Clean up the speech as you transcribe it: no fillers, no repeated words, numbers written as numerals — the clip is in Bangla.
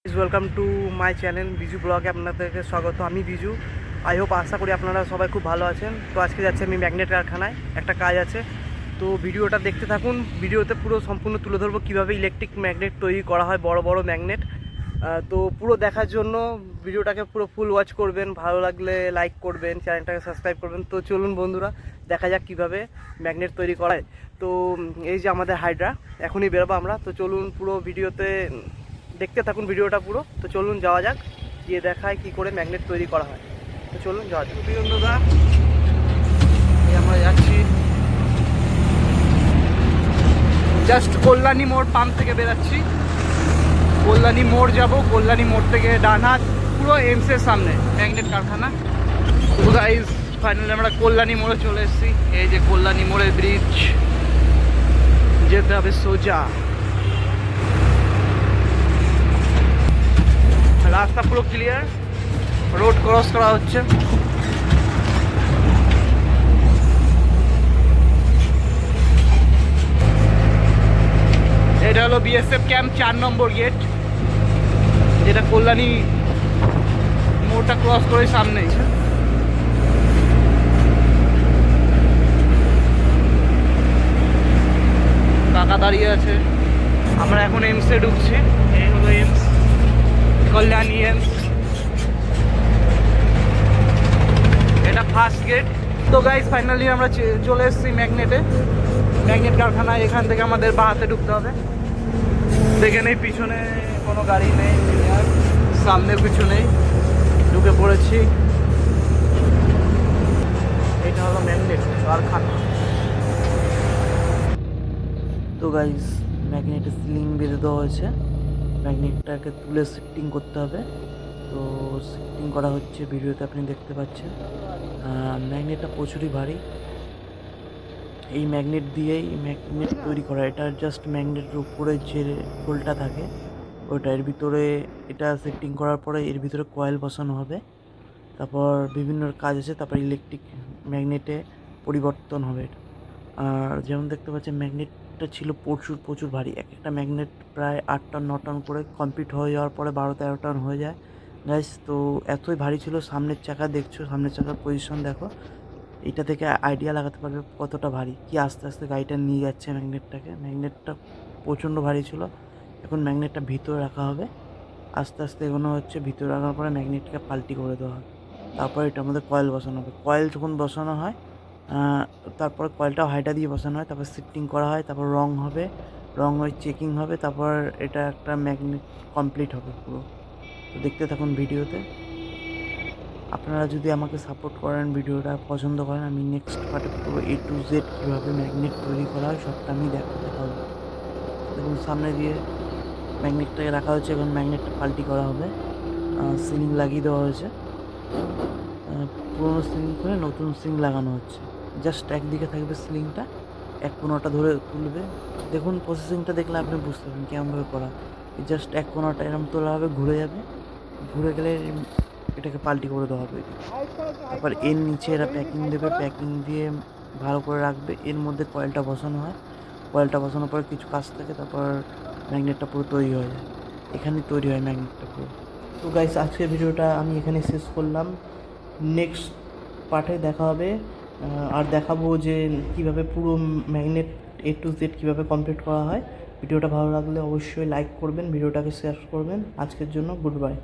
Welcome to my channel Biju ব্লগে আপনাদেরকে স্বাগত। আমি বিজু। আই হোপ আশা করি আপনারা সবাই খুব ভালো আছেন। তো আজকে যাচ্ছি আমি ম্যাগনেট কারখানায়, একটা কাজ আছে। তো ভিডিওটা দেখতে থাকুন। ভিডিওতে পুরো সম্পূর্ণ তুলে ধরবো কীভাবে ইলেকট্রিক ম্যাগনেট তৈরি করা হয়, বড় বড় ম্যাগনেট। তো পুরো দেখার জন্য ভিডিওটাকে পুরো ফুল ওয়াচ করবেন। ভালো লাগলে লাইক করবেন, চ্যানেলটাকে সাবস্ক্রাইব করবেন। তো চলুন বন্ধুরা, দেখা যাক কীভাবে ম্যাগনেট তৈরি করা হয়। তো এই যে আমাদের হাইড্রা, এখনই বেরোবো আমরা। তো চলুন পুরো ভিডিওতে দেখতে থাকুন ভিডিওটা পুরো। তো চলুন যাওয়া যাক, গিয়ে দেখায় কি করে ম্যাগনেট তৈরি করা হয়। তো চলুন যাওয়া যাক। বীরেন্দ্রদা, আমরা যাচ্ছি জাস্ট কল্যাণী মোড় পাম্প থেকে বেরাচ্ছি। কল্যাণী মোড় যাব, কল্যাণী মোড় থেকে ডান হাত পুরো এমসের সামনে ম্যাগনেট কারখানা। তো গাইস ফাইনালি আমরা কল্যাণী মোড়ে চলে এসেছি। এই যে কল্যাণী মোড়ের ব্রিজ, যেতে হবে সোজা। রাস্তা পুরো ক্লিয়ার, রোড ক্রস করা হচ্ছে। এটা হলো বিএসএফ ক্যাম্প 4 নম্বর গেট, যেটা কল্যাণী মোড়টা ক্রস করে সামনেই। কাকা দাঁড়িয়ে আছে। আমরা এখন এমসে ঢুকছি। এই হলো এমস, কল্যাণী এমস। এটা ফার্স্ট গেট। তো গাইজ ফাইনালি আমরা চলে এসেছি ম্যাগনেট কারখানায়। এখান থেকে আমাদের বাঁ হাতে ঢুকতে হবে। দেখে নেই পিছনে কোনো গাড়ি নেই, সামনের কিছু নেই, ঢুকে পড়েছি। এটা হলো ম্যাগনেট কারখানা। তো গাইজ ম্যাগনেটে সিলিং বেঁধে দেওয়া হয়েছে। ম্যাগনেটটাকে তুলে শিফটিং করতে হবে। তো শিফটিং করা হচ্ছে, ভিডিওতে আপনি দেখতে পাচ্ছেন। ম্যাগনেটটা প্রচুরই ভারী। এই ম্যাগনেট দিয়েই ম্যাগনেট তৈরি করা। এটা জাস্ট ম্যাগনেটের উপরে যে হোলটা থাকে ওইটা, এর ভিতরে এটা সেটিং করার পরে এর ভিতরে কয়েল বসানো হবে। তারপর বিভিন্ন কাজ আছে, তারপর ইলেকট্রিক ম্যাগনেটে পরিবর্তন হবে। আর যেমন দেখতে পাচ্ছেন ম্যাগনেটটা ছিল প্রচুর ভারী। একটা ম্যাগনেট প্রায় 8 টন 9 টন করে কমপ্লিট হয়ে যাওয়ার পরে 12-13 টন হয়ে যায় গাইস। তো এতই ভারী ছিল। সামনের চাকা দেখছো, সামনের চাকার পজিশন দেখো, এটা থেকে আইডিয়া লাগাতে পারবে কতটা ভারী। কি আস্তে আস্তে গাড়িটা নিয়ে যাচ্ছে ম্যাগনেটটাকে। ম্যাগনেটটা প্রচণ্ড ভারী ছিল। এখন ম্যাগনেটটা ভিতরে রাখা হবে, আস্তে আস্তে এগোনো হচ্ছে। ভিতরে রাখার পরে ম্যাগনেটকে পাল্টি করে দেওয়া হবে। তারপর এটা আমাদের কয়েল বসানো হবে। কয়েল যখন বসানো হয়, তারপর কয়েলটাও হাইটা দিয়ে বসানো হয়। তারপর শিফটিং করা হয়, তারপর রং হবে, রং হয়ে চেকিং হবে, তারপর এটা একটা ম্যাগনেট কমপ্লিট হবে পুরো। তো দেখতে থাকুন ভিডিওতে। আপনারা যদি আমাকে সাপোর্ট করেন, ভিডিওটা পছন্দ করেন, আমি নেক্সট পার্টে পুরো A to Z কীভাবে ম্যাগনেট তৈরি করা হয় সবটা আমি দেখাতে পারবো। দেখুন সামনে দিয়ে ম্যাগনেটটাকে রাখা হয়েছে। এখন ম্যাগনেটটা পাল্টি করা হবে। সিলিং লাগিয়ে দেওয়া হয়েছে। পুরোনো সিলিং করে নতুন সিলিং লাগানো হচ্ছে। জাস্ট একদিকে থাকবে সিলিংটা, এক কোণাটা ধরে তুলবে। দেখুন প্রসেসিংটা দেখলে আপনি বুঝতে পারবেন কেমনভাবে করা। জাস্ট এক কোণাটা এরকম তোলা হবে, ঘুরে যাবে, ঘুরে গেলে এটাকে পাল্টি করে দেওয়া হবে। তারপর এর নিচে এরা প্যাকিং দেবে, প্যাকিং দিয়ে ভালো করে রাখবে। এর মধ্যে কয়েলটা বসানো হয়। কয়েলটা বসানোর পরে কিছু কাজ থাকে, তারপর ম্যাগনেটটা পুরো তৈরি হয়ে যায়। এখানে তৈরি হয় ম্যাগনেটটা পুরো। তো গাইস আজকের ভিডিওটা আমি এখানে শেষ করলাম। নেক্সট পার্টে দেখা হবে। আর দেখাবো যে কীভাবে পুরো ম্যাগনেট A to Z কীভাবে কমপ্লিট করা হয়। ভিডিওটা ভালো লাগলে অবশ্যই লাইক করবেন, ভিডিওটাকে শেয়ার করবেন। আজকের জন্য গুড বাই।